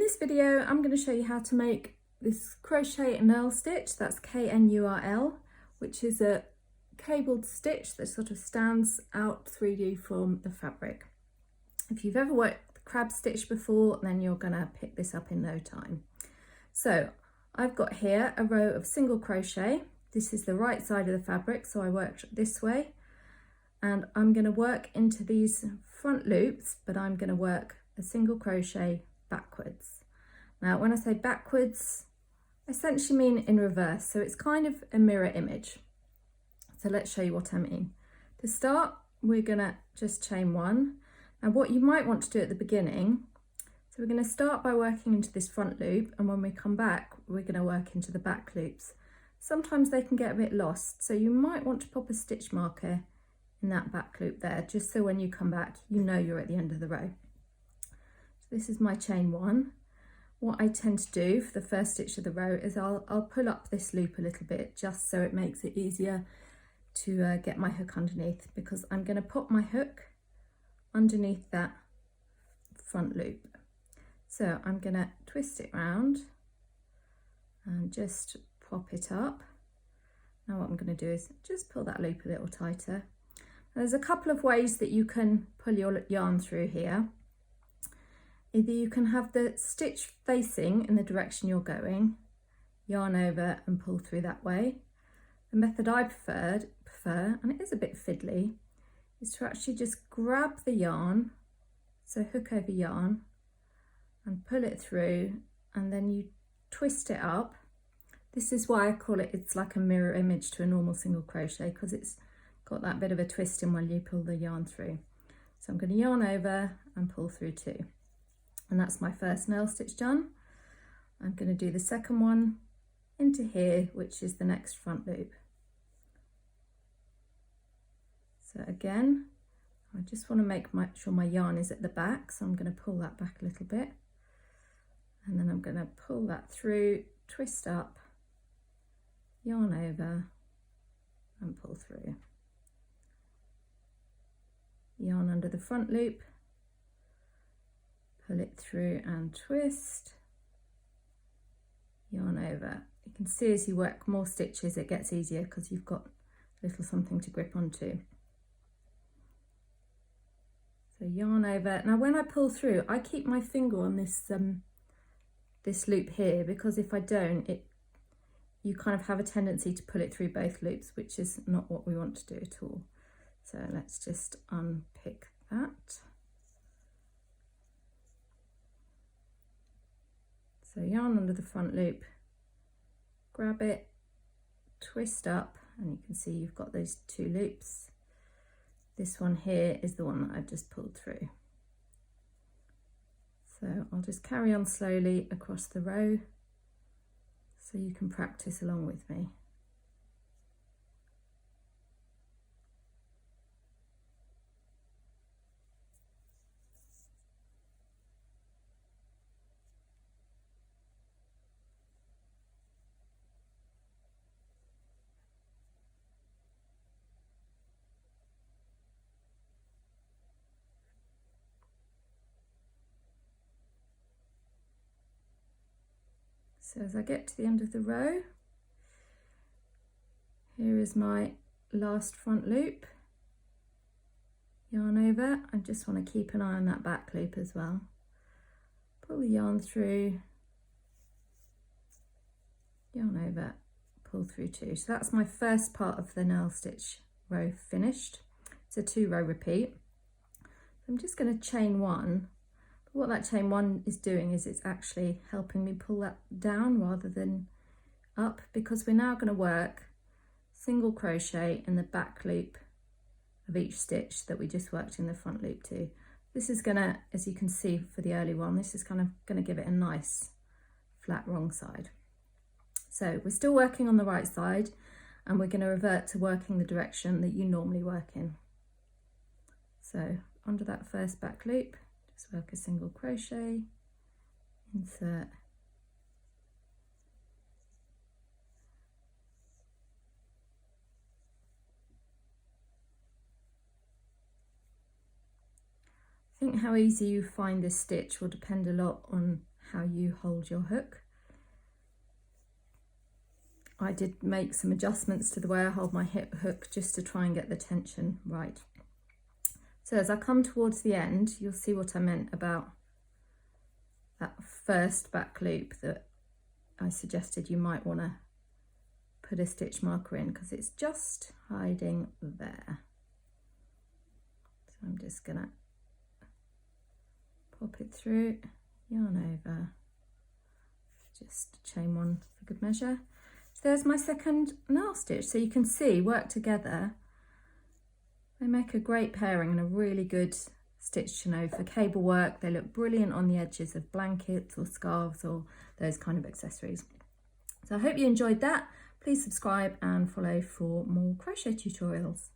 this video I'm going to show you how to make this crochet knurl stitch, that's K-N-U-R-L, which is a cabled stitch that sort of stands out 3D from the fabric. If you've ever worked the crab stitch before, then you're going to pick this up in no time. So I've got here a row of single crochet. This is the right side of the fabric, so I worked this way, and I'm going to work into these front loops, but I'm going to work a single crochet backwards. Now when I say backwards, I essentially mean in reverse, so it's kind of a mirror image. So let's show you what I mean. To start, we're going to just chain one. Now what you might want to do at the beginning, so we're going to start by working into this front loop, and when we come back we're going to work into the back loops. Sometimes they can get a bit lost, so you might want to pop a stitch marker in that back loop there, just so when you come back you know you're at the end of the row. So this is my chain one. What I tend to do for the first stitch of the row is I'll pull up this loop a little bit, just so it makes it easier to get my hook underneath, because I'm going to put my hook underneath that front loop. So I'm going to twist it round and just pop it up. Now what I'm going to do is just pull that loop a little tighter. There's a couple of ways that you can pull your yarn through here. Either you can have the stitch facing in the direction you're going, yarn over and pull through that way. The method I prefer, and it is a bit fiddly, is to actually just grab the yarn, so hook over yarn, and pull it through, and then you twist it up. This is why I call it, it's like a mirror image to a normal single crochet, because it's got that bit of a twist in when you pull the yarn through. So I'm going to yarn over and pull through too. And that's my first knurl stitch done. I'm going to do the second one into here, which is the next front loop. So again, I just want to make sure my yarn is at the back, so I'm going to pull that back a little bit, and then I'm going to pull that through, twist up, yarn over and pull through. Yarn under the front loop, pull it through and twist, yarn over. You can see as you work more stitches it gets easier because you've got a little something to grip onto. So yarn over. Now when I pull through, I keep my finger on this this loop here, because if I don't, you kind of have a tendency to pull it through both loops, which is not what we want to do at all. So let's just unpick that. So yarn under the front loop, grab it, twist up, and you can see you've got those two loops. This one here is the one that I've just pulled through. So I'll just carry on slowly across the row so you can practice along with me. So as I get to the end of the row, here is my last front loop. Yarn over, I just want to keep an eye on that back loop as well. Pull the yarn through, yarn over, pull through too. So that's my first part of the knurl stitch row finished. It's a 2-row repeat. I'm just going to chain one. What that chain one is doing is it's actually helping me pull that down rather than up, because we're now going to work single crochet in the back loop of each stitch that we just worked in the front loop too. This is going to, as you can see for the early one, this is kind of going to give it a nice flat wrong side. So we're still working on the right side, and we're going to revert to working the direction that you normally work in. So under that first back loop, just work a single crochet, insert, I think how easy you find this stitch will depend a lot on how you hold your hook. I did make some adjustments to the way I hold my hook just to try and get the tension right. So as I come towards the end, you'll see what I meant about that first back loop that I suggested you might want to put a stitch marker in, because it's just hiding there. So I'm just gonna pop it through, yarn over, just chain one for good measure. So there's my second knurl stitch. So you can see, work together, they make a great pairing and a really good stitch to know for cable work. They look brilliant on the edges of blankets or scarves or those kind of accessories. So I hope you enjoyed that. Please subscribe and follow for more crochet tutorials.